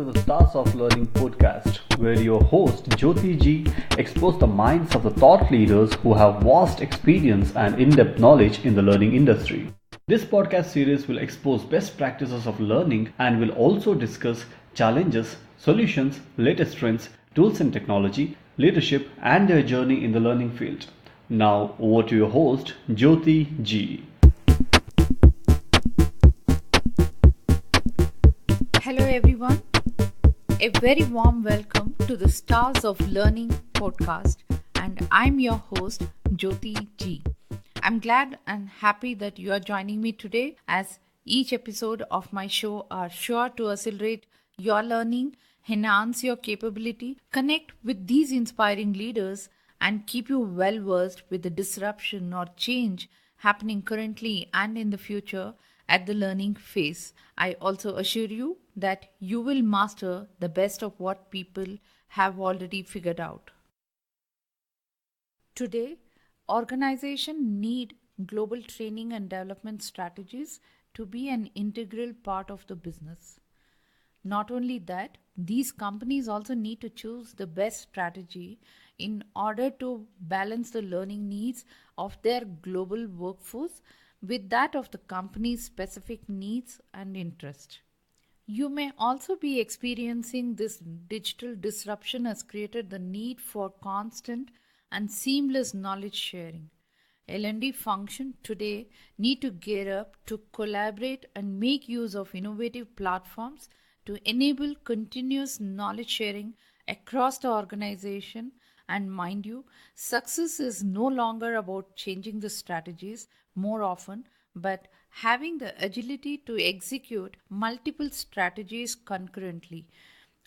to the Stars of Learning podcast, where your host Jyoti Ji explores the minds of the thought leaders who have vast experience and in-depth knowledge in the learning industry. This podcast series will expose best practices of learning and will also discuss challenges, solutions, latest trends, tools and technology, leadership, and their journey in the learning field. Now, over to your host, Jyoti Ji. Hello, everyone. A very warm welcome to the Stars of Learning podcast, and I'm your host, Jyoti Ji. I'm glad and happy that you are joining me today, as each episode of my show are sure to accelerate your learning, enhance your capability, connect with these inspiring leaders, and keep you well versed with the disruption or change happening currently and in the future at the learning phase. I also assure you that you will master the best of what people have already figured out. Today, organizations need global training and development strategies to be an integral part of the business. Not only that, these companies also need to choose the best strategy in order to balance the learning needs of their global workforce with that of the company's specific needs and interest. You may also be experiencing this digital disruption has created the need for constant and seamless knowledge sharing. L&D function today need to gear up to collaborate and make use of innovative platforms to enable continuous knowledge sharing across the organization. And mind you, success is no longer about changing the strategies more often, but having the agility to execute multiple strategies concurrently.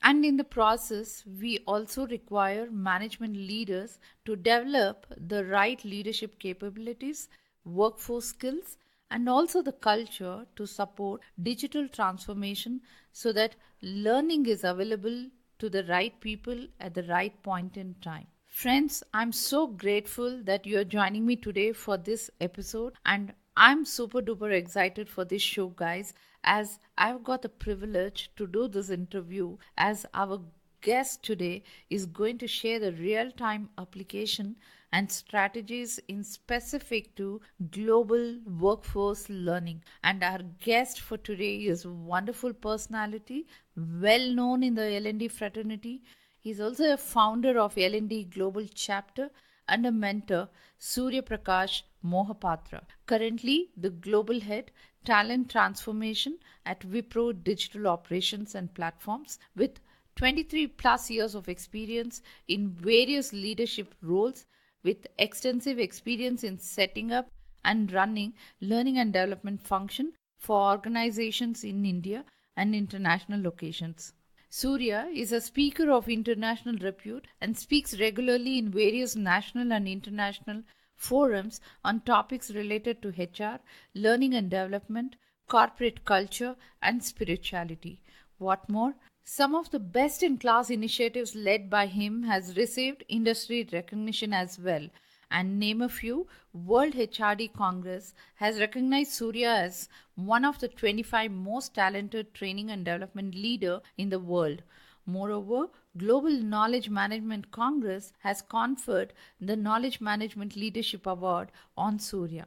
And in the process, we also require management leaders to develop the right leadership capabilities, workforce skills, and also the culture to support digital transformation so that learning is available to the right people at the right point in time. Friends, I'm so grateful that you are joining me today for this episode, and I'm super duper excited for this show, guys, as I've got the privilege to do this interview, as our guest today is going to share the real-time application and strategies in specific to global workforce learning. And our guest for today is a wonderful personality, well known in the L&D fraternity. He's also a founder of L&D Global Chapter and a mentor, Surya Prakash Mohapatra. Currently, the Global Head, Talent Transformation at Wipro Digital Operations and Platforms, with 23 plus years of experience in various leadership roles, with extensive experience in setting up and running learning and development function for organizations in India and international locations. Surya is a speaker of international repute and speaks regularly in various national and international forums on topics related to HR, learning and development, corporate culture, and spirituality. What more? Some of the best-in-class initiatives led by him has received industry recognition as well. And name a few, World HRD Congress has recognized Surya as one of the 25 most talented training and development leader in the world. Moreover, Global Knowledge Management Congress has conferred the Knowledge Management Leadership Award on Surya.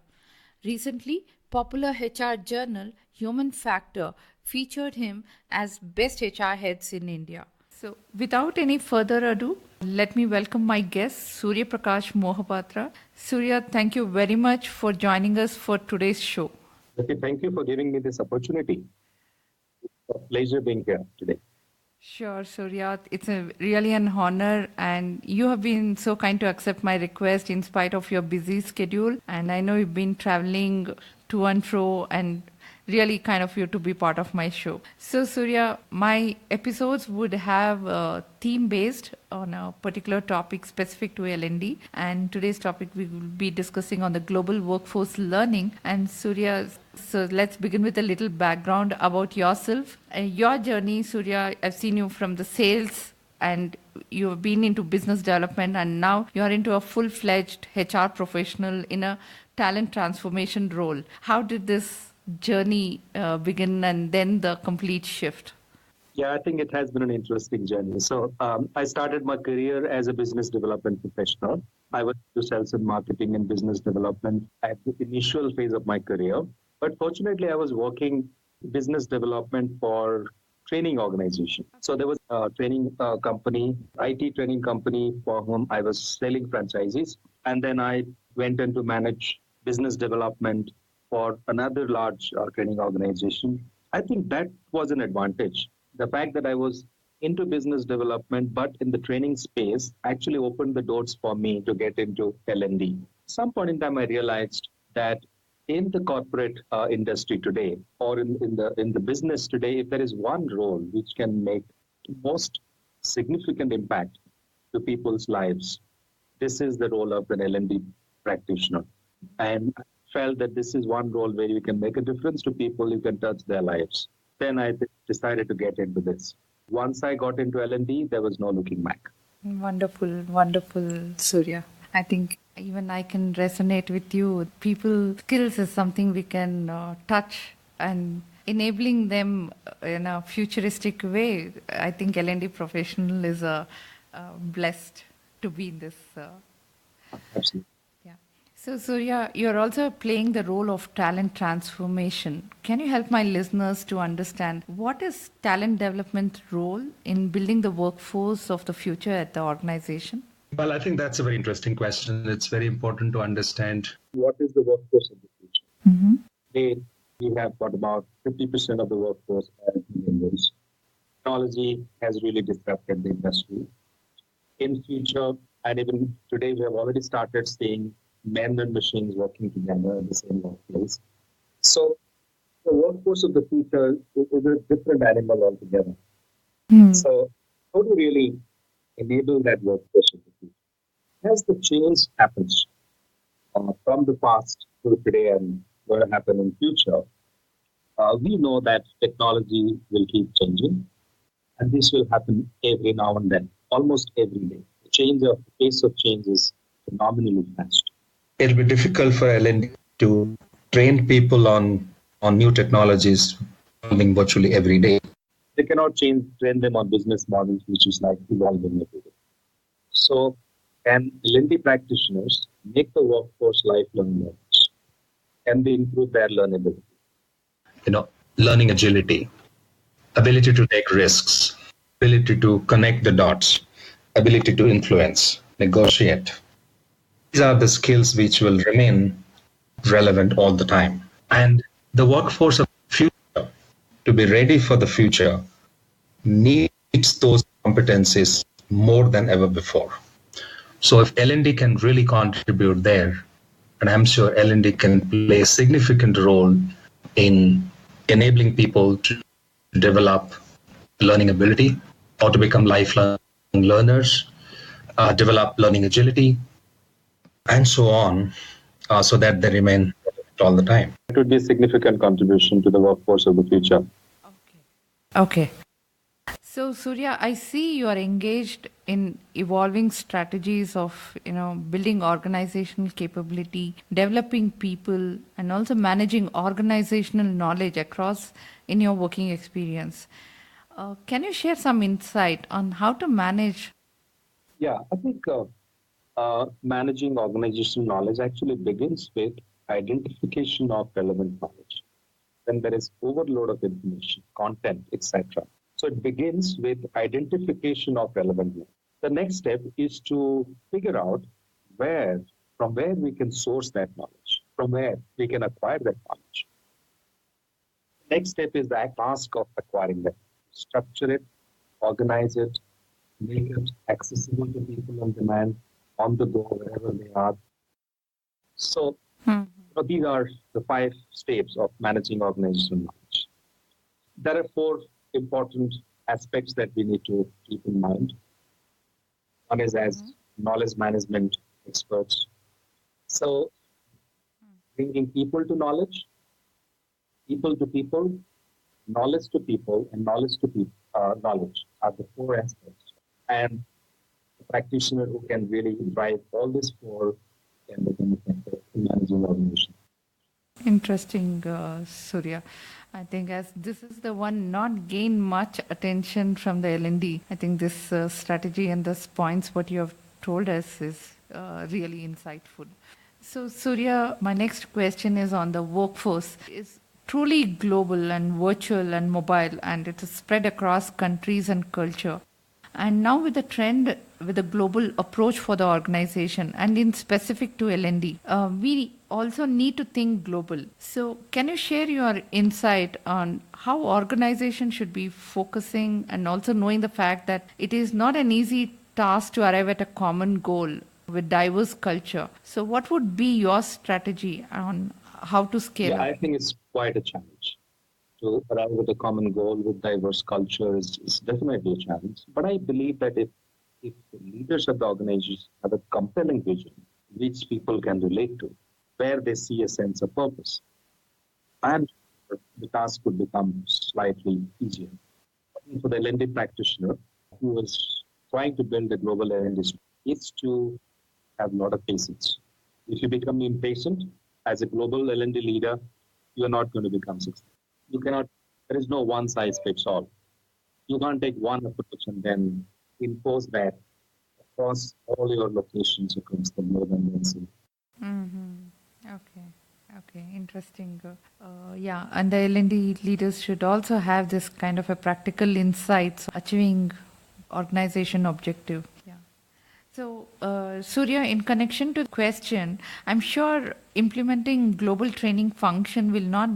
Recently, popular HR journal Human Factor featured him as best HR heads in India. So, without any further ado, let me welcome my guest, Surya Prakash Mohapatra. Surya, thank you very much for joining us for today's show. Okay, thank you for giving me this opportunity. It's a pleasure being here today. Sure, Surya. It's really an honor, and you have been so kind to accept my request in spite of your busy schedule. And I know you've been traveling to and fro, and really kind of you to be part of my show. So, Surya, my episodes would have a theme based on a particular topic specific to L&D. And today's topic we will be discussing on the global workforce learning. And Surya, so let's begin with a little background about yourself. Your journey, Surya, I've seen you from the sales and you've been into business development, and now you're into a full-fledged HR professional in a talent transformation role. How did this journey begin and then the complete shift? Yeah, I think it has been an interesting journey. So I started my career as a business development professional. I was into sales and marketing and business development at the initial phase of my career. But fortunately, I was working business development for training organization. So there was a training company, IT training company for whom I was selling franchises. And then I went in to manage business development for another large training organization. I think that was an advantage. The fact that I was into business development, but in the training space, actually opened the doors for me to get into L&D. Some point in time, I realized that in the corporate industry today, or in the business today, if there is one role which can make most significant impact to people's lives, this is the role of an L&D practitioner. And I felt that this is one role where you can make a difference to people, you can touch their lives. Then I decided to get into this. Once I got into L&D, there was no looking back. Wonderful, wonderful, Surya. I think even I can resonate with you. People skills is something we can touch, and enabling them in a futuristic way. I think L&D professional is blessed to be in this. Absolutely. Yeah. So, Surya, you're also playing the role of talent transformation. Can you help my listeners to understand what is talent development role in building the workforce of the future at the organization? Well, I think that's a very interesting question. It's very important to understand. What is the workforce of the future? Mm-hmm. Today, we have got about 50% of the workforce as millennials. Technology has really disrupted the industry. In future, and even today, we have already started seeing men and machines working together in the same workplace. So the workforce of the future is a different animal altogether. So how do you really enable that workforce of the future? As the change happens from the past to today and going to happen in future, we know that technology will keep changing, and this will happen every now and then, almost every day. The pace of change is phenomenally fast. It'll be difficult for L&D to train people on new technologies evolving virtually every day. They cannot train them on business models, which is like evolving every day. So, can L&D practitioners make the workforce lifelong learners? Can they improve their learnability? You know, learning agility, ability to take risks, ability to connect the dots, ability to influence, negotiate. These are the skills which will remain relevant all the time. And the workforce of the future, to be ready for the future, needs those competencies more than ever before. So if L&D can really contribute there, and I'm sure L&D can play a significant role in enabling people to develop learning ability or to become lifelong learners, develop learning agility, and so on, so that they remain all the time. It would be a significant contribution to the workforce of the future. Okay. So, Surya, I see you are engaged in evolving strategies of, building organizational capability, developing people, and also managing organizational knowledge across in your working experience. Can you share some insight on how to manage? Yeah, I think managing organizational knowledge actually begins with identification of relevant knowledge. Then there is overload of information, content, etc. So it begins with identification of relevant knowledge. The next step is to figure out where, from where we can source that knowledge, from where we can acquire that knowledge. Next step is the task of acquiring that. Structure it, organize it, make it accessible to people on demand, on the go, wherever they are. So these are the 5 steps of managing organizational knowledge. There are 4 important aspects that we need to keep in mind. One is as knowledge management experts. So bringing people to knowledge, people to people, knowledge to people, and knowledge to people, knowledge are the 4 aspects. And a practitioner who can really drive all these 4 can become effective in managing organization. Interesting, Surya. I think as this is the one not gain much attention from the L&D, I think this strategy and this points what you have told us is really insightful. So, Surya, my next question is on the workforce. Is truly global and virtual and mobile, and it is spread across countries and culture. And now with the trend with the global approach for the organization and in specific to L&D, we also need to think global. So can you share your insight on how organization should be focusing and also knowing the fact that it is not an easy task to arrive at a common goal with diverse culture. So what would be your strategy on how to scale Yeah, up? I think it's quite a challenge. To arrive at a common goal with diverse culture is definitely a challenge. But I believe that if the leaders of the organization have a compelling vision, which people can relate to, where they see a sense of purpose, I'm sure the task would become slightly easier. For the L&D practitioner who was trying to build a global L&D, is to have a lot of patience. If you become impatient as a global L&D leader, you are not going to become successful. You cannot, there is no one size fits all. You can't take one approach and then impose that across all your locations across the globe and then say, Okay. Okay, interesting. Yeah, and the L&D leaders should also have this kind of a practical insights achieving organization objective. Yeah. So, Surya, in connection to the question, I'm sure implementing global training function will not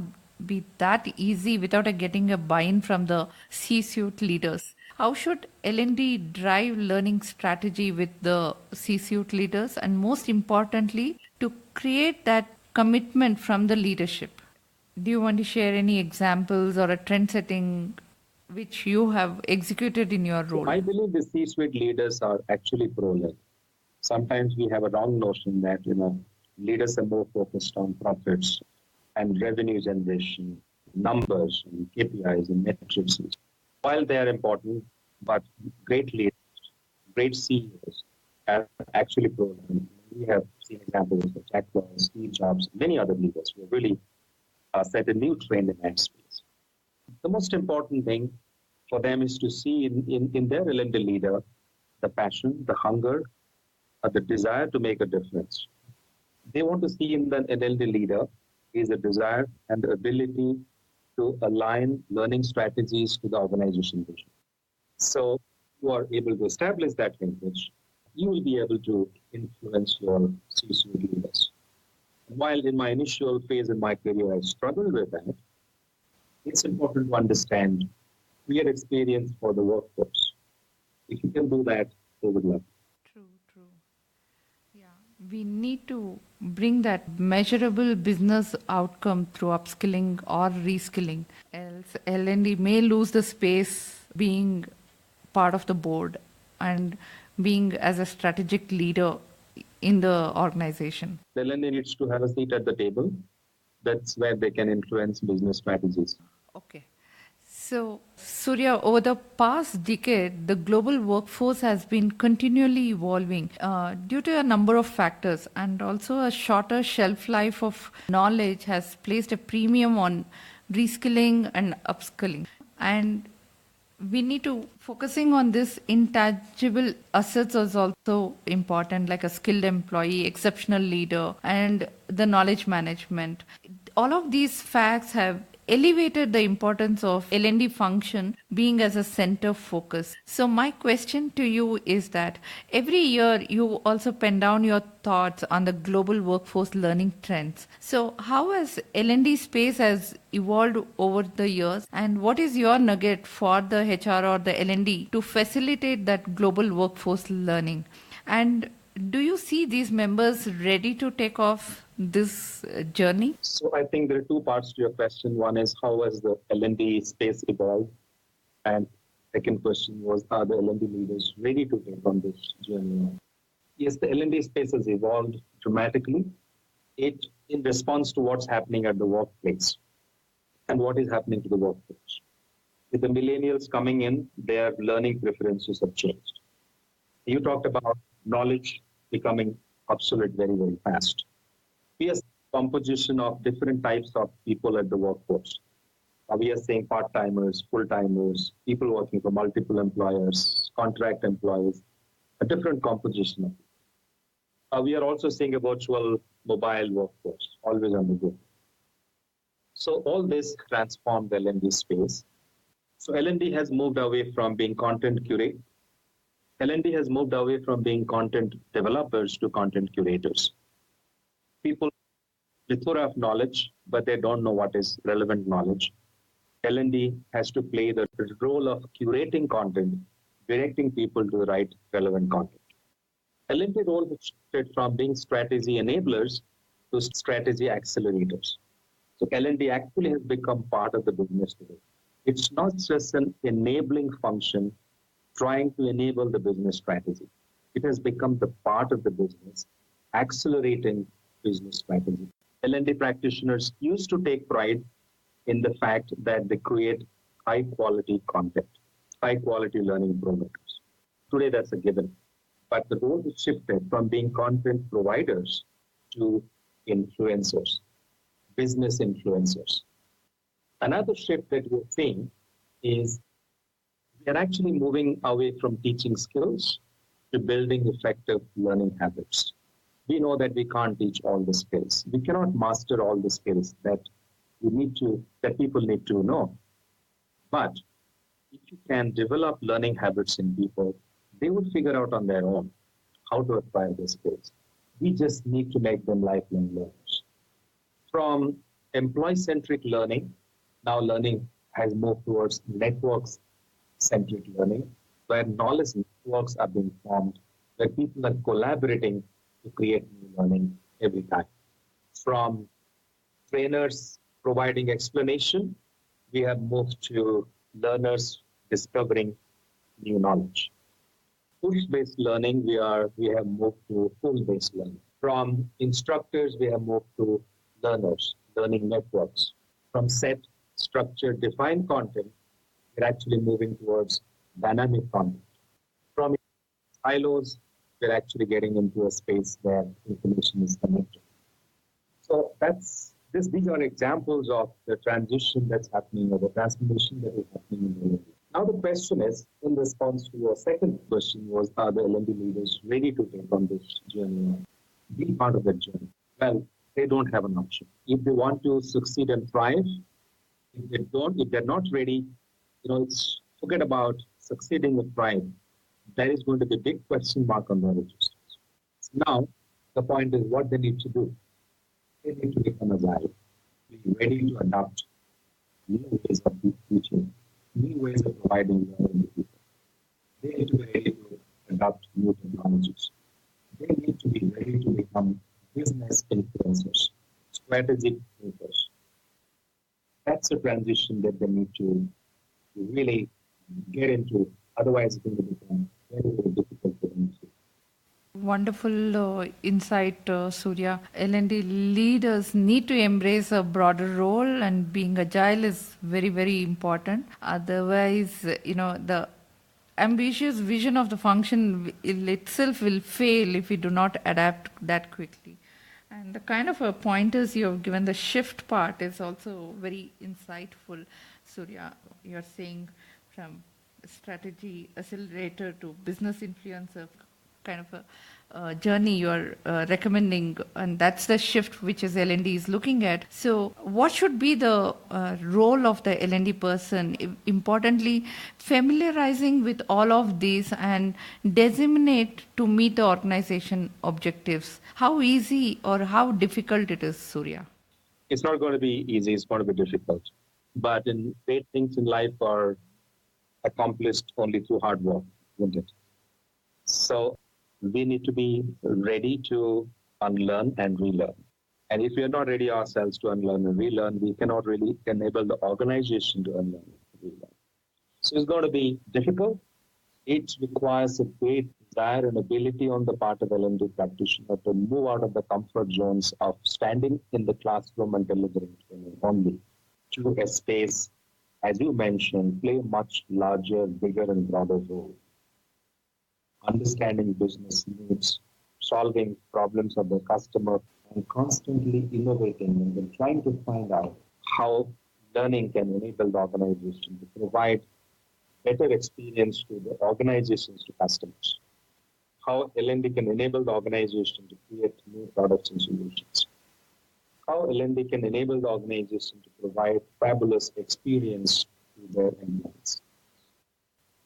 be that easy without getting a buy-in from the C-suite leaders. How should L&D drive learning strategy with the C-suite leaders, and most importantly, to create that commitment from the leadership? Do you want to share any examples or a trend setting which you have executed in your so role? I believe the C-suite leaders are actually pro-learning. Sometimes we have a wrong notion that leaders are more focused on profits and revenue generation, numbers and KPIs and metrics. While they are important, but great leaders, great CEOs are actually pro-learning. We have seen examples of Jack Welch, Steve Jobs, many other leaders who have really set a new trend in that space. The most important thing for them is to see in their L&D leader the passion, the hunger, the desire to make a difference. They want to see in the NLD leader is a desire and the ability to align learning strategies to the organization vision. So you are able to establish that linkage, you will be able to influence your C-suite leaders. While in my initial phase in my career, I struggled with that, it's important to understand clear experience for the workforce. If you can do that, they would love it. True, true. Yeah, we need to bring that measurable business outcome through upskilling or reskilling. Else, L&D may lose the space being part of the board and being as a strategic leader in the organization. The LNA needs to have a seat at the table. That's where they can influence business strategies. Okay. So, Surya, over the past decade, the global workforce has been continually evolving due to a number of factors, and also a shorter shelf life of knowledge has placed a premium on reskilling and upskilling. And we need to focusing on this intangible assets is also important, like a skilled employee, exceptional leader, and the knowledge management. All of these facts have elevated the importance of L&D function being as a center focus. So my question to you is that every year you also pen down your thoughts on the global workforce learning trends. So how has L&D space has evolved over the years, and what is your nugget for the HR or the L&D to facilitate that global workforce learning? And do you see these members ready to take off this journey? So I think there are two parts to your question. One is how has the L&D space evolved? And second question was, are the L&D leaders ready to take on this journey? Yes, the L&D space has evolved dramatically. It in response to what's happening at the workplace and what is happening to the workforce. With the millennials coming in, their learning preferences have changed. You talked about knowledge becoming obsolete very, very fast. We are composition of different types of people at the workforce. We are saying part-timers, full-timers, people working for multiple employers, contract employees, a different composition of it. We are also seeing a virtual mobile workforce, always on the go. So all this transformed the L&D space. So L&D has moved away from being content curate. L&D has moved away from being content developers to content curators. People plethora of knowledge, but they don't know what is relevant knowledge. L&D has to play the role of curating content, directing people to the right relevant content. L&D role has shifted from being strategy enablers to strategy accelerators. So L&D actually has become part of the business today. It's not just an enabling function trying to enable the business strategy. It has become the part of the business, accelerating business strategy. L&D practitioners used to take pride in the fact that they create high quality content, high quality learning programs. Today, that's a given. But the role has shifted from being content providers to influencers, business influencers. Another shift that we're seeing is we are actually moving away from teaching skills to building effective learning habits. We know that we can't teach all the skills. We cannot master all the skills that people need to know. But if you can develop learning habits in people, they would figure out on their own how to acquire the skills. We just need to make them lifelong learners. From employee-centric learning, now learning has moved towards networks-centric learning, where knowledge networks are being formed, where people are collaborating to create new learning every time. From trainers providing explanation, we have moved to learners discovering new knowledge. Push-based learning, we have moved to pull-based learning. From instructors, we have moved to learners, learning networks. From set, structured, defined content, we're actually moving towards dynamic content. From silos, we're actually getting into a space where information is connected. So these are examples of the transition that's happening or the transformation that is happening in the L&D. Now the question is, in response to your second question was, are the L&D leaders ready to take on this journey, be part of that journey? Well, they don't have an option. If they want to succeed and thrive, if they're not ready, forget about succeeding and thriving. There is going to be a big question mark on their registers. Now, the point is what they need to do. They need to become agile, be ready to adopt new ways of teaching, new ways of providing learning to people. They need to be ready to adopt new technologies. They need to be ready to become business influencers, strategic thinkers. That's a transition that they need to really get into. Otherwise, it's going to become very, very difficult for them to. Wonderful insight, Surya. L&D leaders need to embrace a broader role, and being agile is very, very important. Otherwise, the ambitious vision of the function itself will fail if we do not adapt that quickly. And the kind of pointers you have given, the shift part is also very insightful, Surya. You're saying from strategy accelerator to business influencer, kind of a journey you're recommending, and that's the shift which is L&D is looking at. So what should be the role of the L&D person? Importantly, familiarizing with all of these and disseminate to meet the organization objectives. How easy or how difficult it is, Surya? It's not going to be easy, it's going to be difficult. But great things in life are accomplished only through hard work, isn't it? So we need to be ready to unlearn and relearn. And if we are not ready ourselves to unlearn and relearn, we cannot really enable the organization to unlearn and relearn. So it's going to be difficult. It requires a great desire and ability on the part of L&D practitioner to move out of the comfort zones of standing in the classroom and delivering training only to a space, as you mentioned, play a much larger, bigger and broader role. Understanding business needs, solving problems of the customer, and constantly innovating and then trying to find out how learning can enable the organization to provide better experience to the organizations, to customers. How L&D can enable the organization to create new products and solutions. How L&D can enable the organization to provide fabulous experience to their employees.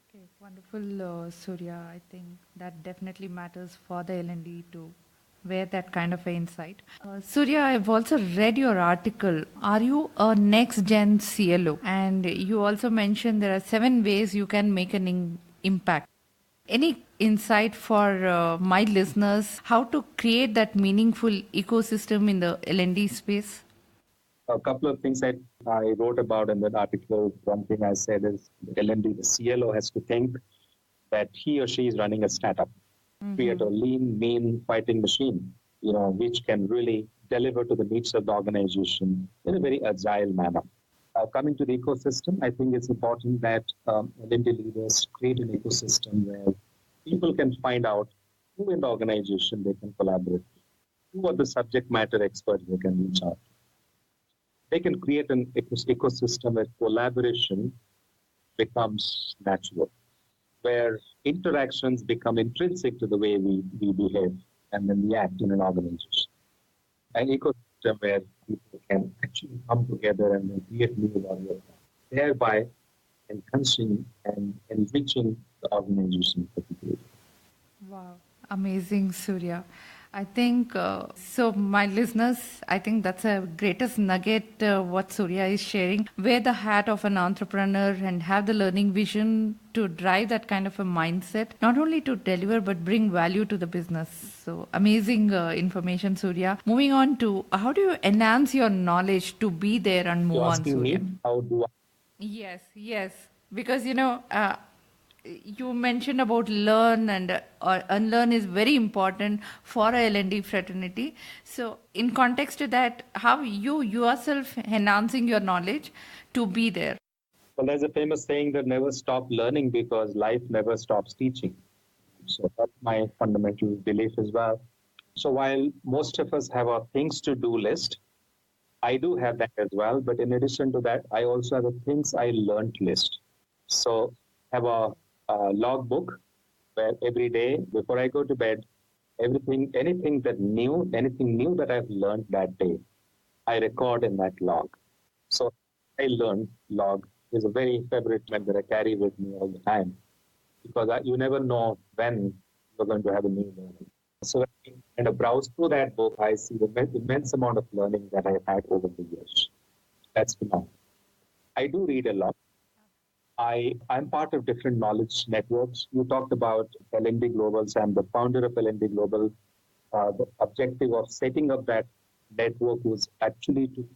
Okay, wonderful, Surya. I think that definitely matters for the L&D to wear that kind of an insight. Surya, I've also read your article. Are you a next gen CLO? And you also mentioned there are 7 ways you can make an impact. Any insight for my listeners how to create that meaningful ecosystem in the L&D space? A couple of things that I wrote about in that article. One thing I said is the L&D, the CLO has to think that he or she is running a startup, create a lean, mean fighting machine, which can really deliver to the needs of the organization in a very agile manner. Coming to the ecosystem, I think it's important that L&D leaders create an ecosystem where people can find out who in the organization they can collaborate with, who are the subject matter experts they can reach out to. They can create an ecosystem where collaboration becomes natural, where interactions become intrinsic to the way we behave and then we act in an organization. An ecosystem where people can actually come together and then create new value, thereby enhancing and enriching the organization particularly. Wow, amazing, Surya. I think so. My listeners, I think that's a greatest nugget what Surya is sharing. Wear the hat of an entrepreneur and have the learning vision to drive that kind of a mindset, not only to deliver but bring value to the business. So amazing information, Surya. Moving on to how do you enhance your knowledge to be there and move You're on, asking me Surya? how do I Yes, yes. Because you mentioned about learn and or unlearn is very important for a L&D fraternity. So, in context to that, how you yourself enhancing your knowledge to be there? well, there's a famous saying that never stop learning because life never stops teaching. So that's my fundamental belief as well. So while most of us have a things to do list, I do have that as well. But in addition to that, I also have a things I learned list. So I have a log book where every day before I go to bed, anything new that I've learned that day, I record in that log. So I learned log is a very favorite one that I carry with me all the time because you never know when you're going to have a new learning. So when I kind of browse through that book, I see the immense amount of learning that I've had over the years. That's phenomenal. I do read a lot. I'm part of different knowledge networks. You talked about L&D Global. So I'm the founder of L&D Global. The objective of setting up that network was actually to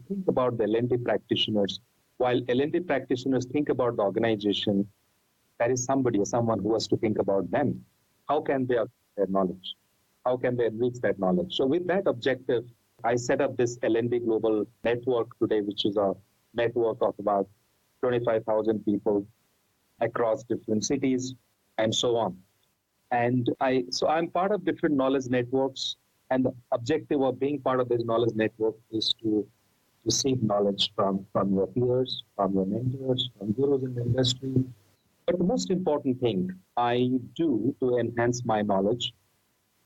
think about the L&D practitioners. While L&D practitioners think about the organization, there is someone who has to think about them. How can they acquire their knowledge? How can they enrich that knowledge? So with that objective, I set up this L&D Global network today, which is a network of about 25,000 people across different cities and so on. And I'm part of different knowledge networks. And the objective of being part of this knowledge network is to seek knowledge from your peers, from your mentors, from gurus in the industry. But the most important thing I do to enhance my knowledge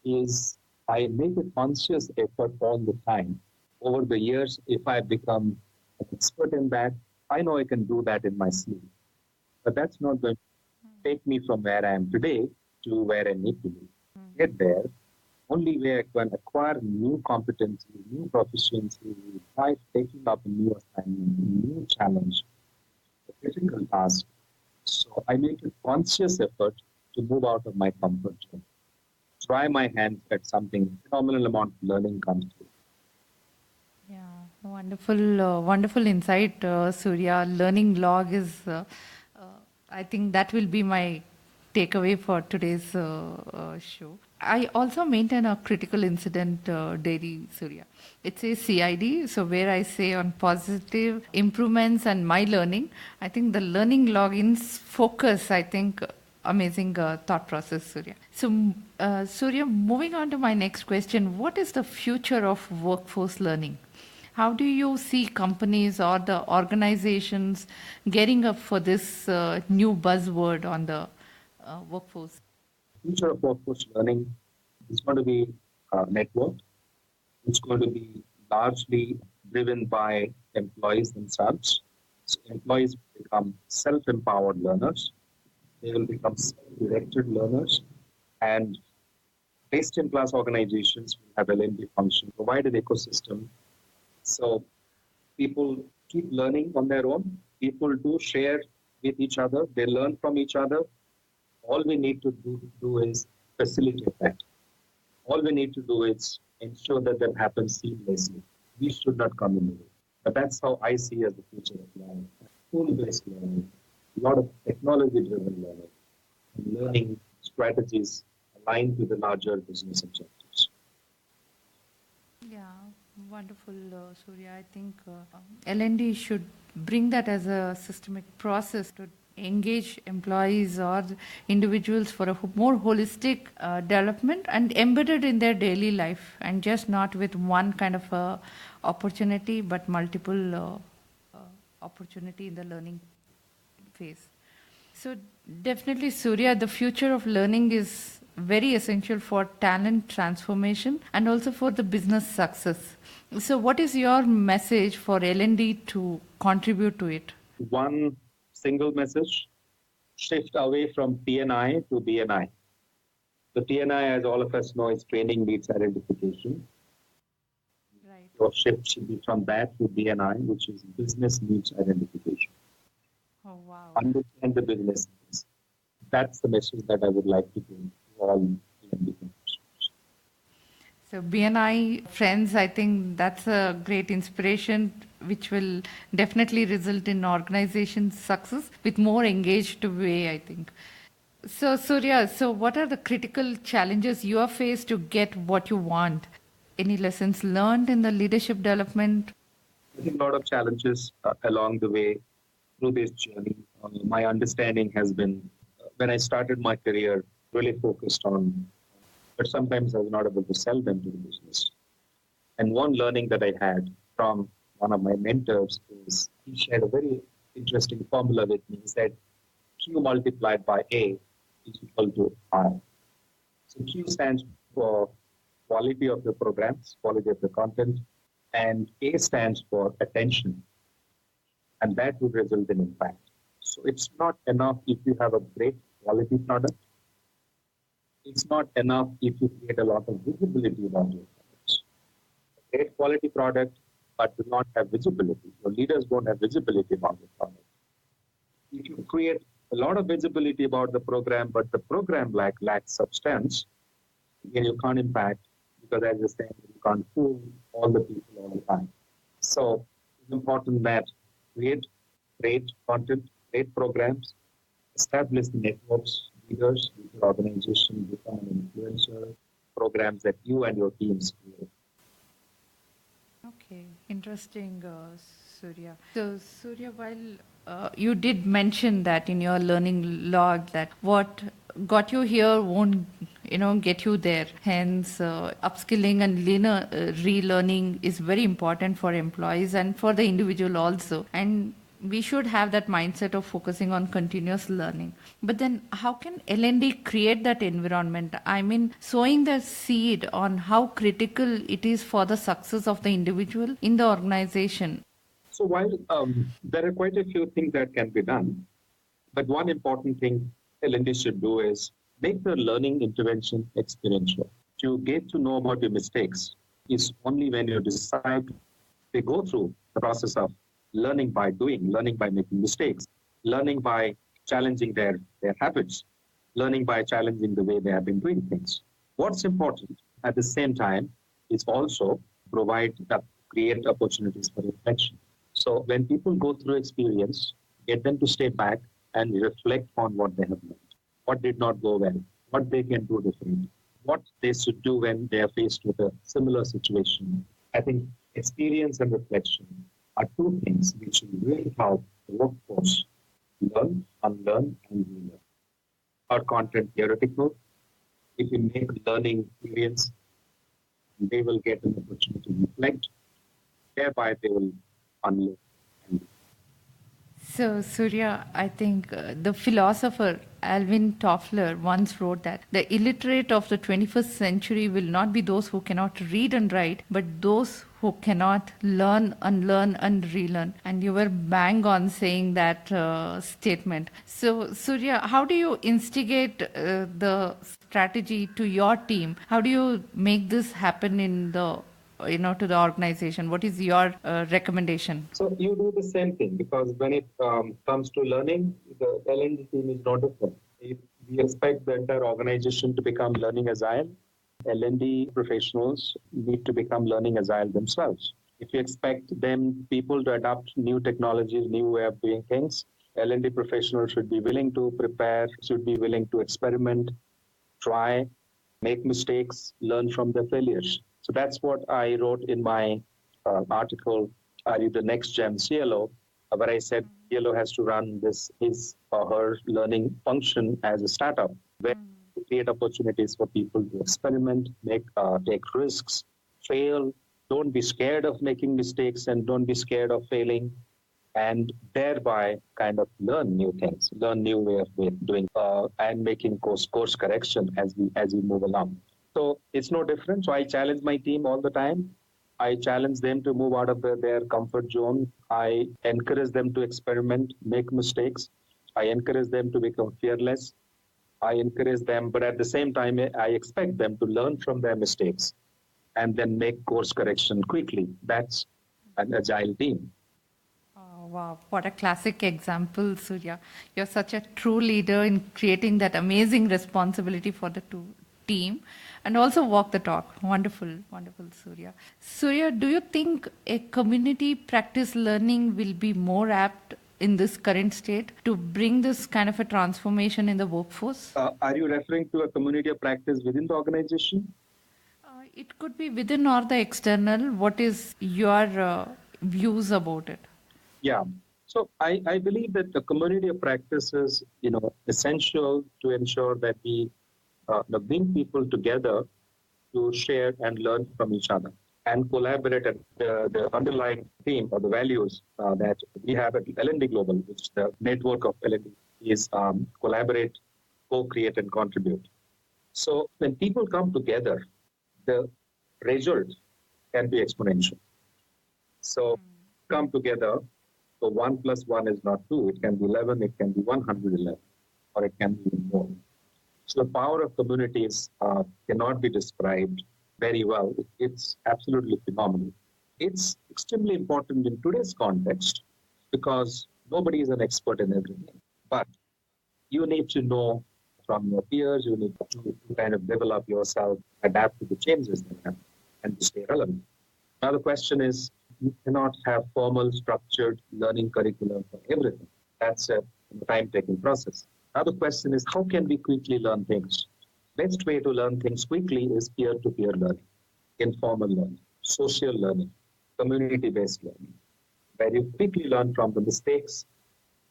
is I make a conscious effort all the time. Over the years, if I become an expert in that, I know I can do that in my sleep. But that's not going to take me from where I am today to where I need to be. Get there, only way I can acquire new competency, new proficiency by taking up a new assignment, a new challenge, a difficult task. So I make a conscious effort to move out of my comfort zone. Try my hands at something, phenomenal amount of learning comes through. Yeah, wonderful, wonderful insight, Surya. Learning log is, I think that will be my takeaway for today's show. I also maintain a critical incident diary, Surya. It says CID, so where I say on positive improvements and my learning. I think the learning logins focus, I think, amazing thought process, Surya. So, Surya, moving on to my next question, what is the future of workforce learning? How do you see companies or the organizations getting up for this new buzzword on the workforce? Future of workforce learning is going to be networked. It's going to be largely driven by employees themselves. So employees become self-empowered learners. They will become self-directed learners, and best-in-class organizations will have L&D function, provide an ecosystem. So people keep learning on their own. People do share with each other. They learn from each other. All we need to do is facilitate that. All we need to do is ensure that that happens seamlessly. We should not come in the way. But that's how I see as the future of learning. Tool-based learning, a lot of technology-driven learning, and learning strategies aligned to the larger business objectives. Yeah, wonderful, Surya. I think L&D should bring that as a systemic process to engage employees or individuals for a more holistic development and embedded in their daily life, and just not with one kind of opportunity but multiple opportunity in the learning phase. So definitely, Surya, the future of learning is very essential for talent transformation and also for the business success. So what is your message for L&D to contribute to it? One single message, shift away from TNI to BNI. The TNI, as all of us know, is training needs identification. Right. Your shift should be from that to BNI, which is business needs identification. Oh, wow. Understand the business needs. That's the message that I would like to give to all L&D professionals. So BNI friends, I think that's a great inspiration which will definitely result in organization success with more engaged way, I think. So Surya, so what are the critical challenges you are faced to get what you want? Any lessons learned in the leadership development? I think a lot of challenges along the way through this journey. My understanding has been, when I started my career, really focused on, but sometimes I was not able to sell them to the business. And one learning that I had from one of my mentors is he shared a very interesting formula with me. He said, Q multiplied by A is equal to I. So Q stands for quality of the programs, quality of the content, and A stands for attention, and that would result in impact. So it's not enough if you have a great quality product. It's not enough if you create a lot of visibility about your products. A great quality product, but do not have visibility. Your leaders don't have visibility about the product. If you create a lot of visibility about the program, but the program lacks substance, then you can't impact, because as you're saying, you can't fool all the people all the time. So it's important that create great content, great programs, establish the networks, leaders with your organization, become an influencer, programs that you and your teams create. Okay, interesting, Surya. So, Surya, while you did mention that in your learning log that what got you here won't, get you there. Hence, upskilling and relearning is very important for employees and for the individual also. And we should have that mindset of focusing on continuous learning. But then how can L&D create that environment? I mean, sowing the seed on how critical it is for the success of the individual in the organization. So while there are quite a few things that can be done, but one important thing L&D should do is make the learning intervention experiential. To get to know about your mistakes is only when you decide to go through the process of learning by doing, learning by making mistakes, learning by challenging their habits, learning by challenging the way they have been doing things. What's important at the same time is also create opportunities for reflection. So when people go through experience, get them to stay back and reflect on what they have learned, what did not go well, what they can do differently, what they should do when they are faced with a similar situation. I think experience and reflection are two things which will really help the workforce learn, unlearn, and relearn. or content theoretical. If you make learning experience, they will get an opportunity to reflect, thereby they will unlearn. So, Surya, I think the philosopher Alvin Toffler once wrote that the illiterate of the 21st century will not be those who cannot read and write, but those who cannot learn, unlearn, and relearn. And you were bang on saying that statement. So, Surya, how do you instigate the strategy to your team? How do you make this happen in the to the organization? What is your recommendation? So you do the same thing because when it comes to learning, the L&D team is no different. If we expect the entire organization to become learning agile, L&D professionals need to become learning agile themselves. If you expect people to adopt new technologies, new way of doing things, L&D professionals should be willing to prepare, should be willing to experiment, try, make mistakes, learn from their failures. So that's what I wrote in my article, Are You the Next Gen CLO? Where I said CLO has to run his or her learning function as a startup, where to create opportunities for people to experiment, take risks, fail. Don't be scared of making mistakes and don't be scared of failing, and thereby kind of learn new things, learn new way of doing, and making course correction as we move along. So it's no different. So I challenge my team all the time. I challenge them to move out of their comfort zone. I encourage them to experiment, make mistakes. I encourage them to become fearless. I encourage them, but at the same time, I expect them to learn from their mistakes and then make course correction quickly. That's an agile team. Oh, wow, what a classic example, Surya. You're such a true leader in creating that amazing responsibility for the team and also walk the talk. Wonderful, wonderful, Surya. Surya, do you think a community practice learning will be more apt in this current state to bring this kind of a transformation in the workforce? Are you referring to a community of practice within the organization? It could be within or the external. What is your views about it? Yeah. So I believe that the community of practice is, essential to ensure that we bring people together to share and learn from each other and collaborate at the underlying theme or the values that we have at L&D Global, which the network of L&D is collaborate, co-create, and contribute. So when people come together, the result can be exponential. So come together. So 1 plus 1 is not 2. It can be 11, it can be 111, or it can be even more. So the power of communities cannot be described very well. It's absolutely phenomenal. It's extremely important in today's context because nobody is an expert in everything. But you need to know from your peers, you need to kind of develop yourself, adapt to the changes that happen, and to stay relevant. Now the question is, you cannot have formal structured learning curriculum for everything. That's a time-taking process. Now the question is, how can we quickly learn things? Best way to learn things quickly is peer-to-peer learning, informal learning, social learning, community-based learning, where you quickly learn from the mistakes,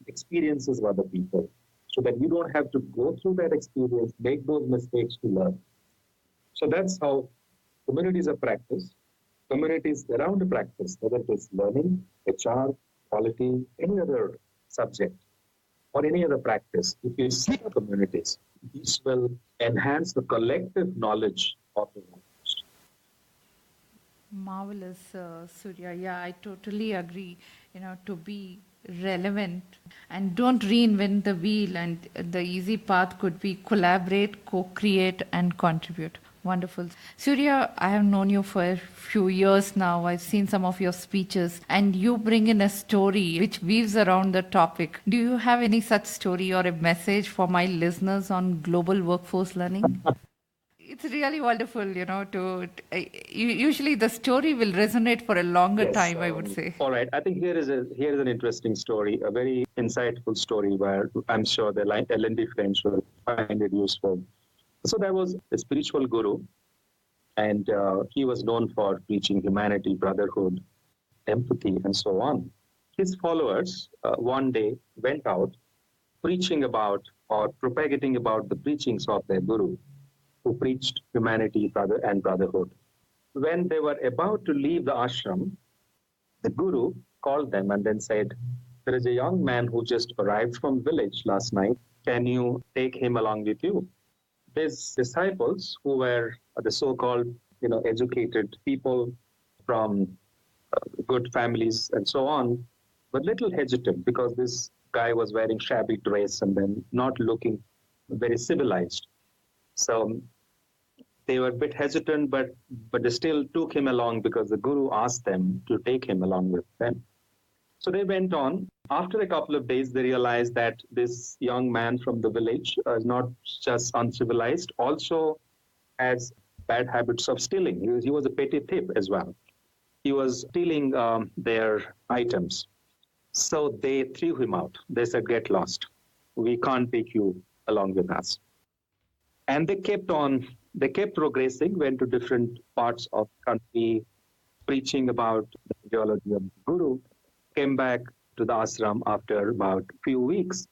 experiences of other people, so that you don't have to go through that experience, make those mistakes to learn. So that's how communities of practice, communities around the practice, whether it is learning, HR, quality, any other subject, or any other practice, if you see the communities, these will enhance the collective knowledge of the organization. Marvelous, Surya. Yeah, I totally agree. To be relevant and don't reinvent the wheel, and the easy path could be collaborate, co-create, and contribute. Wonderful. Surya, I have known you for a few years now. I've seen some of your speeches, and you bring in a story which weaves around the topic. Do you have any such story or a message for my listeners on global workforce learning? It's really wonderful, usually the story will resonate for a longer Yes. time, I would say. All right. I think here is an interesting story, a very insightful story where I'm sure the L&D friends will find it useful. So there was a spiritual guru, and he was known for preaching humanity, brotherhood, empathy, and so on. His followers one day went out preaching about or propagating about the preachings of their guru, who preached humanity and brotherhood. When they were about to leave the ashram, the guru called them and then said, "There is a young man who just arrived from village last night. Can you take him along with you?" These disciples, who were the so-called, educated people from good families and so on, were little hesitant because this guy was wearing shabby dress and then not looking very civilized. So they were a bit hesitant, but they still took him along because the guru asked them to take him along with them. So they went on. After a couple of days, they realized that this young man from the village is not just uncivilized, also has bad habits of stealing. He was a petty thief as well. He was stealing their items. So they threw him out. They said, "Get lost. We can't take you along with us." And they kept progressing, went to different parts of the country, preaching about the ideology of the Guru, came back to the ashram after about a few weeks,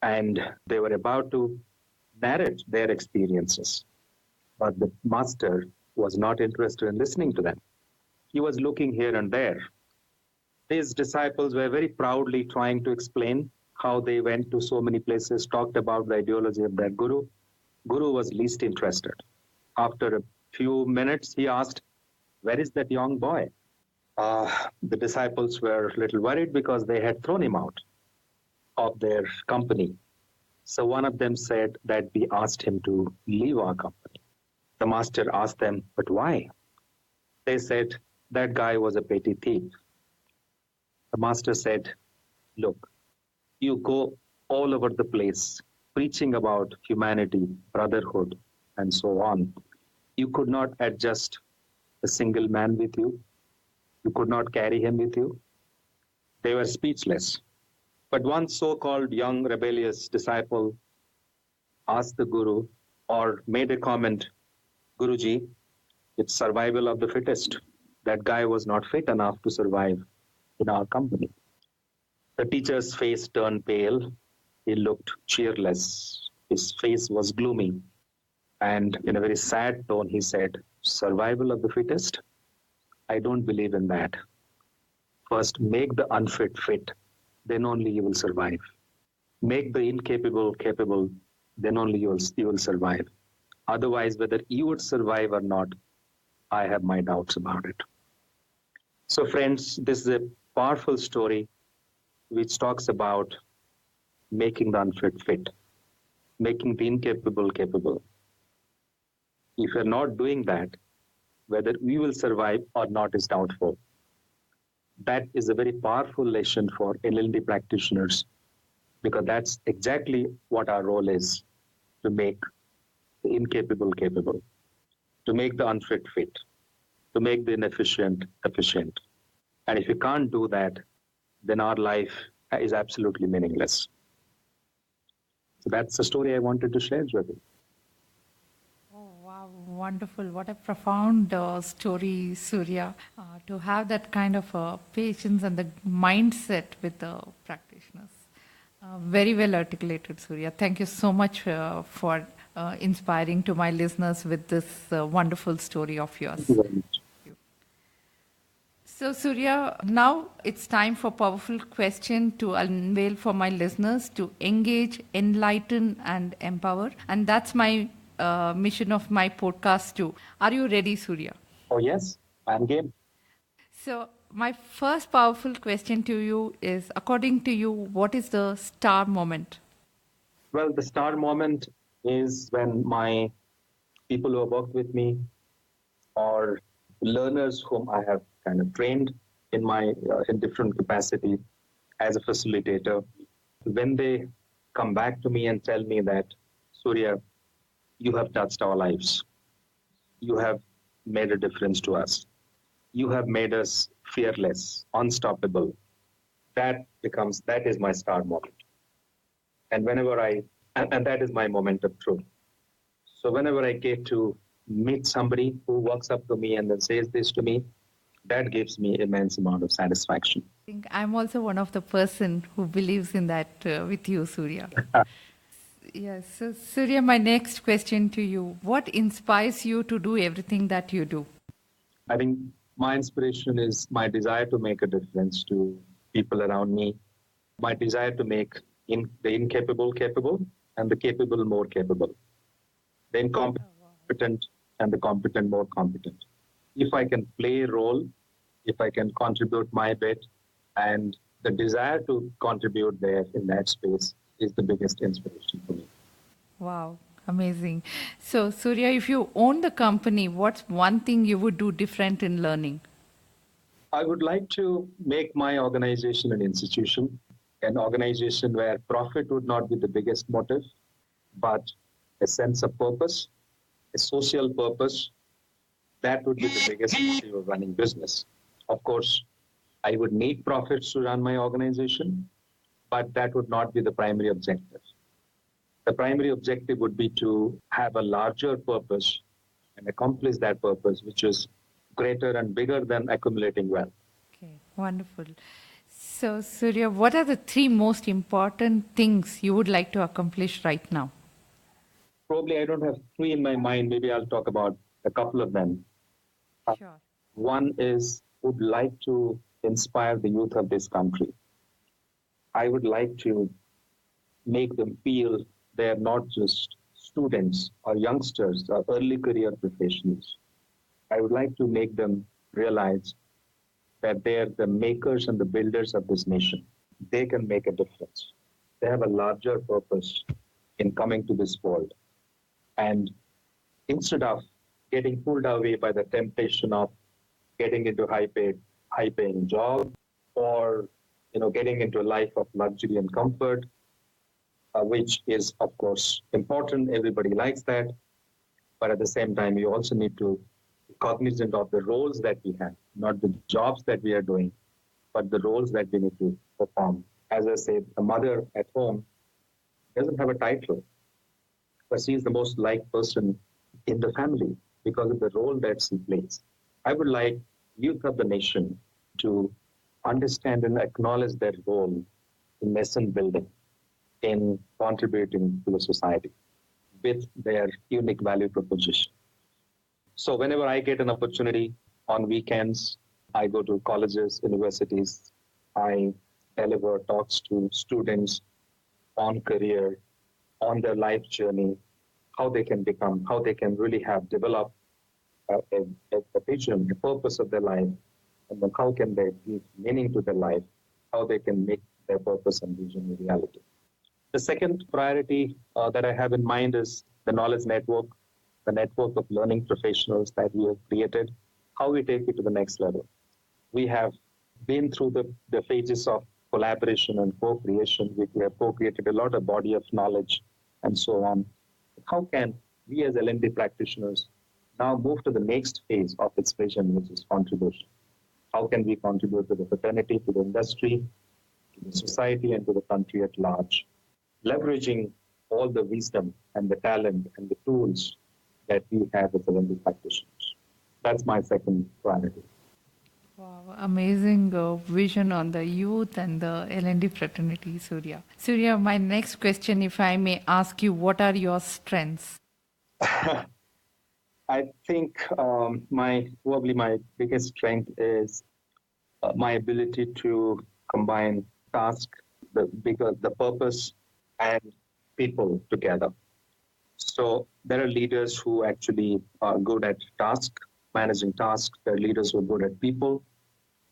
and they were about to narrate their experiences. But the master was not interested in listening to them. He was looking here and there. His disciples were very proudly trying to explain how they went to so many places, talked about the ideology of their Guru. Guru was least interested. After a few minutes, he asked, "Where is that young boy?" The disciples were a little worried because they had thrown him out of their company. So one of them said that we asked him to leave our company. The master asked them, "But why?" They said, "That guy was a petty thief." The master said, "Look, you go all over the place preaching about humanity, brotherhood, and so on. You could not adjust a single man with you. You could not carry him with you." They were speechless. But one so-called young rebellious disciple asked the Guru or made a comment, "Guruji, it's survival of the fittest. That guy was not fit enough to survive in our company." The teacher's face turned pale. He looked cheerless. His face was gloomy. And in a very sad tone, he said, "Survival of the fittest? I don't believe in that. First, make the unfit fit, then only you will survive. Make the incapable capable, then only you will survive. Otherwise, whether you would survive or not, I have my doubts about it." So friends, this is a powerful story which talks about making the unfit fit, making the incapable capable. If you're not doing that, whether we will survive or not is doubtful. That is a very powerful lesson for LLD practitioners, because that's exactly what our role is, to make the incapable capable, to make the unfit fit, to make the inefficient efficient. And if you can't do that, then our life is absolutely meaningless. So that's the story I wanted to share with you. Oh, wow, wonderful. What a profound story, Surya. To have that kind of patience and the mindset with the practitioners. Very well articulated, Surya. Thank you so much for inspiring to my listeners with this wonderful story of yours. Thank you very much. So, Surya, now it's time for powerful question to unveil for my listeners to engage, enlighten, and empower. And that's my mission of my podcast too. Are you ready, Surya? Oh, yes, I'm game. So, my first powerful question to you is, according to you, what is the star moment? Well, the star moment is when my people who have worked with me or learners whom I have kind of trained in my in different capacity as a facilitator, when they come back to me and tell me that, "Surya, you have touched our lives. You have made a difference to us. You have made us fearless, unstoppable." That is my star moment. And and that is my moment of truth. So whenever I get to meet somebody who walks up to me and then says this to me, that gives me immense amount of satisfaction. I think I'm also one of the person who believes in that with you, Surya. Yes. So, Surya, my next question to you: what inspires you to do everything that you do? I think my inspiration is my desire to make a difference to people around me, my desire to make the incapable capable and the capable more capable, the incompetent and the competent more competent. If I can play a role, if I can contribute my bit, and the desire to contribute there in that space is the biggest inspiration for me. Wow, amazing. So, Surya, if you own the company, what's one thing you would do different in learning? I would like to make my organization an organization where profit would not be the biggest motive, but a sense of purpose, a social purpose, that would be the biggest motive of running business. Of course, I would need profits to run my organization, but that would not be the primary objective. The primary objective would be to have a larger purpose and accomplish that purpose, which is greater and bigger than accumulating wealth. Okay, wonderful. So, Surya, what are the three most important things you would like to accomplish right now? Probably I don't have three in my mind. Maybe I'll talk about a couple of them. Sure. One is would like to inspire the youth of this country. I would like to make them feel they're not just students or youngsters or early career professionals. I would like to make them realize that they're the makers and the builders of this nation. They can make a difference. They have a larger purpose in coming to this world. And instead of getting pulled away by the temptation of getting into high paying job, or getting into a life of luxury and comfort, which is of course important. Everybody likes that, but at the same time, you also need to be cognizant of the roles that we have, not the jobs that we are doing, but the roles that we need to perform. As I said, a mother at home doesn't have a title, but she is the most liked person in the family because of the role that she plays. I would like youth of the nation to understand and acknowledge their role in nation building, in contributing to the society with their unique value proposition. So whenever I get an opportunity on weekends, I go to colleges, universities, I deliver talks to students on career, on their life journey, how they can become, how they can really have developed a vision, a purpose of their life, and then how can they give meaning to their life, how they can make their purpose and vision a reality. The second priority that I have in mind is the knowledge network, the network of learning professionals that we have created, how we take it to the next level. We have been through the phases of collaboration and co-creation. We have co-created a lot of body of knowledge and so on. How can we as L&D practitioners now move to the next phase of its vision, which is contribution? How can we contribute to the fraternity, to the industry, to the society, and to the country at large, leveraging all the wisdom and the talent and the tools that we have as L&D practitioners? That's my second priority. Wow, amazing vision on the youth and the L&D fraternity, Surya. Surya, my next question, if I may ask you, what are your strengths? I think probably my biggest strength is my ability to combine task, the purpose, and people together. So there are leaders who actually are good at managing tasks. There are leaders who are good at people.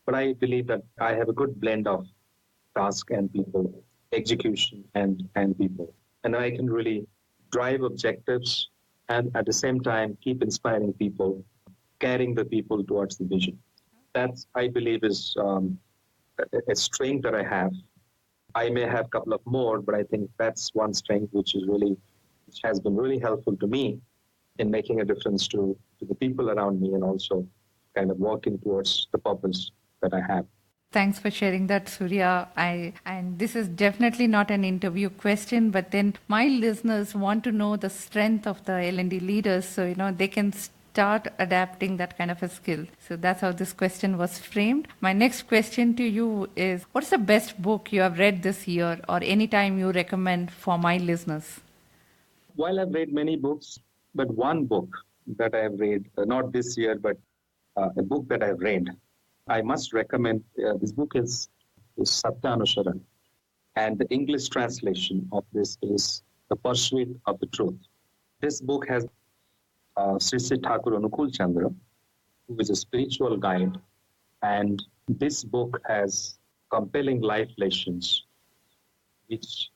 But I believe that I have a good blend of task and people, execution and people. And I can really drive objectives and at the same time keep inspiring people, carrying the people towards the vision. That I believe is a strength that I have. I may have a couple of more, but I think that's one strength which has been really helpful to me in making a difference to the people around me and also kind of working towards the purpose that I have. Thanks for sharing that, Surya. And this is definitely not an interview question, but then my listeners want to know the strength of the L&D leaders, so they can start adapting that kind of a skill. So that's how this question was framed. My next question to you is, what's the best book you have read this year or any time you recommend for my listeners? While I've read many books, but one book that I have read, not this year, but a book that I've read, I must recommend. This book is Satyanusharan, and the English translation of this is The Pursuit of the Truth. This book has Sri Sri Thakur Anukul Chandra, who is a spiritual guide, and this book has compelling life lessons which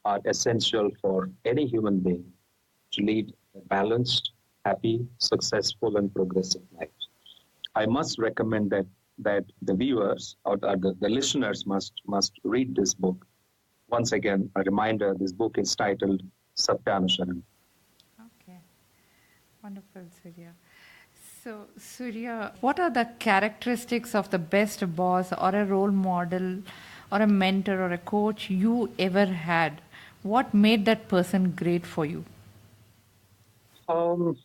are essential for any human being to lead a balanced, happy, successful, and progressive life. I must recommend that the viewers or the listeners must read this book. Once again, a reminder: this book is titled Satyanusharan. Okay, wonderful, Surya. So, Surya, what are the characteristics of the best boss or a role model or a mentor or a coach you ever had? What made that person great for you? Um,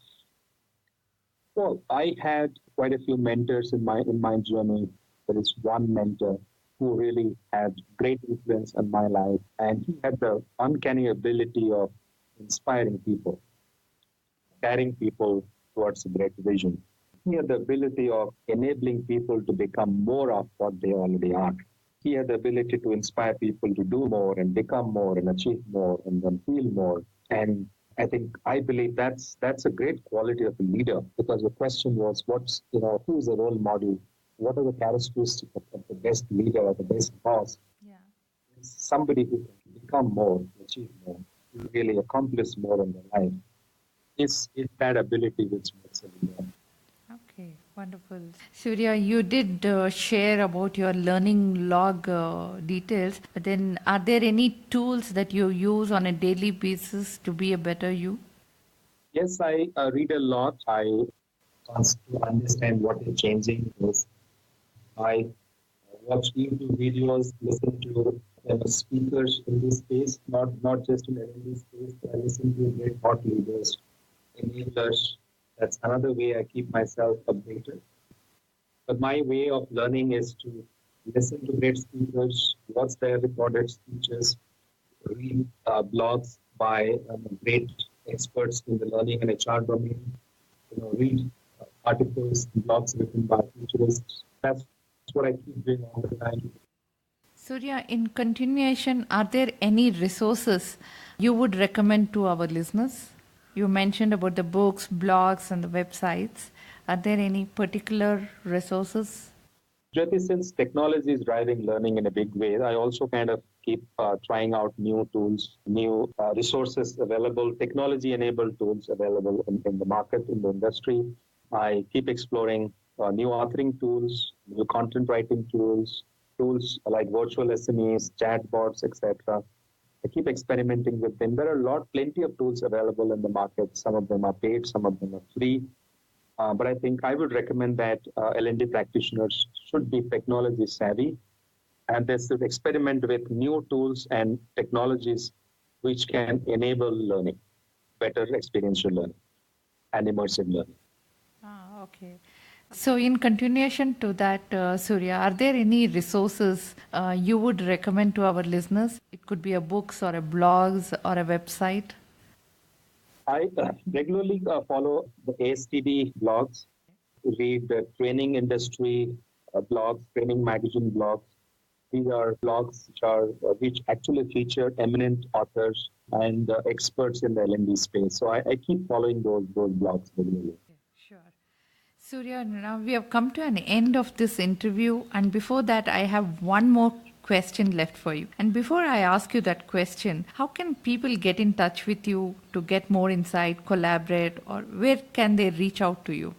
well, I had quite a few mentors in my journey. There is one mentor who really had great influence on my life, and he had the uncanny ability of inspiring people, carrying people towards a great vision. He had the ability of enabling people to become more of what they already are. He had the ability to inspire people to do more and become more and achieve more and then feel more. And I believe that's a great quality of a leader, because the question was, who is a role model? What are the characteristics of the best leader or the best boss? Yeah. It's somebody who can become more, achieve more, really accomplish more in their life. It's that ability which makes a leader. Okay, wonderful. Surya, you did share about your learning log details, but then are there any tools that you use on a daily basis to be a better you? Yes, I read a lot. I want to understand what is changing. Yes, I watch YouTube videos, listen to speakers in this space, not just in L&D space, but I listen to great thought leaders, enablers. That's another way I keep myself updated. But my way of learning is to listen to great speakers, watch their recorded speeches, read blogs by great experts in the learning and HR domain, read articles, blogs written by futurists. That's what I keep doing all the time. Surya, in continuation, are there any resources you would recommend to our listeners? You mentioned about the books, blogs, and the websites. Are there any particular resources? Jyoti, since technology is driving learning in a big way, I also kind of keep trying out new tools, new resources available, technology enabled tools available in the market, in the industry. I keep exploring new authoring tools, new content writing tools, tools like virtual SMEs, chatbots, etc. I keep experimenting with them. There are plenty of tools available in the market. Some of them are paid, some of them are free. But I think I would recommend that L&D practitioners should be technology savvy, and they should experiment with new tools and technologies which can enable learning, better experiential learning, and immersive learning. Ah, okay. So, in continuation to that, Surya, are there any resources you would recommend to our listeners? It could be a books or a blogs or a website. I regularly follow the ASTD blogs, read the training industry blogs, training magazine blogs. These are blogs which actually feature eminent authors and experts in the L&D space. So I keep following those blogs regularly. Sure. Surya, now we have come to an end of this interview, and before that, I have one more question left for you. And before I ask you that question, how can people get in touch with you to get more insight, collaborate, or where can they reach out to you?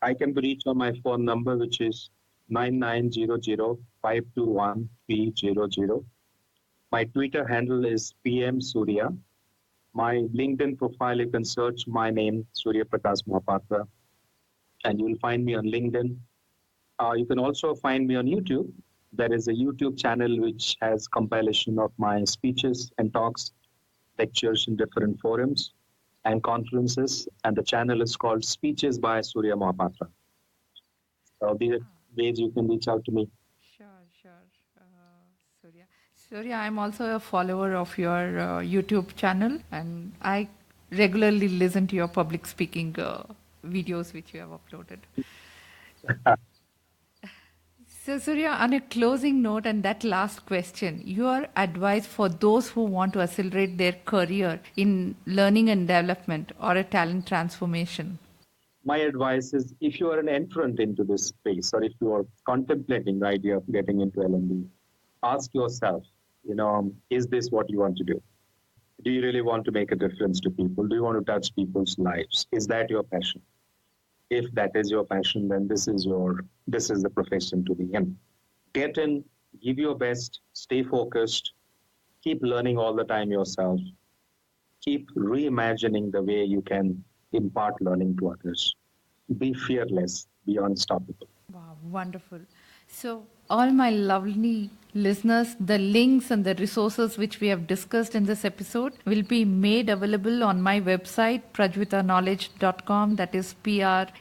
I can be reached on my phone number, which is 9900521300. My Twitter handle is PM Surya. My LinkedIn profile, you can search my name, Surya Prakash Mohapatra, and you will find me on LinkedIn. You can also find me on YouTube. There is a YouTube channel which has compilation of my speeches and talks, lectures in different forums and conferences, and the channel is called Speeches by Surya Mohapatra. So these are ways you can reach out to me. Sure, sure, Surya. Surya, I'm also a follower of your YouTube channel, and I regularly listen to your public speaking videos which you have uploaded. So, Surya, on a closing note and that last question, your advice for those who want to accelerate their career in learning and development or a talent transformation? My advice is if you are an entrant into this space or if you are contemplating the idea of getting into L&D, ask yourself, is this what you want to do? Do you really want to make a difference to people? Do you want to touch people's lives? Is that your passion? If that is your passion, then this is the profession to be in. Get in, give your best, stay focused, keep learning all the time yourself, keep reimagining the way you can impart learning to others. Be fearless, be unstoppable. Wow, wonderful. So, all my lovely listeners, the links and the resources which we have discussed in this episode will be made available on my website, prajvitaknowledge.com. That is PRAJVITA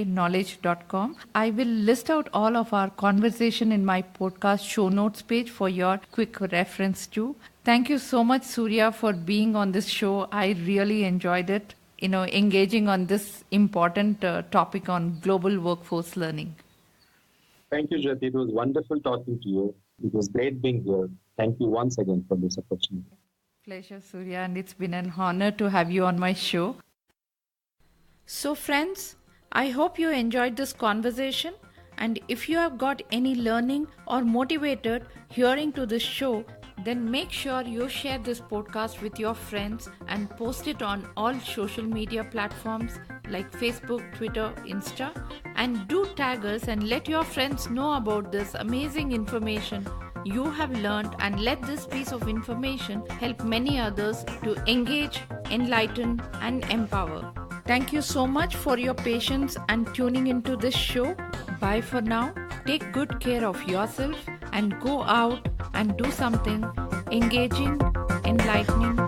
knowledge.com. I will list out all of our conversation in my podcast show notes page for your quick reference too. Thank you so much, Surya, for being on this show. I really enjoyed it. Engaging on this important topic on global workforce learning. Thank you, Jyoti. It was wonderful talking to you. It was great being here. Thank you once again for this opportunity. Pleasure, Surya, and it's been an honor to have you on my show. So, friends, I hope you enjoyed this conversation. And if you have got any learning or motivated hearing to this show, then make sure you share this podcast with your friends and post it on all social media platforms like Facebook, Twitter, Insta. And do tag us and let your friends know about this amazing information you have learned, and let this piece of information help many others to engage, enlighten, and empower. Thank you so much for your patience and tuning into this show. Bye for now. Take good care of yourself and go out and do something engaging, enlightening,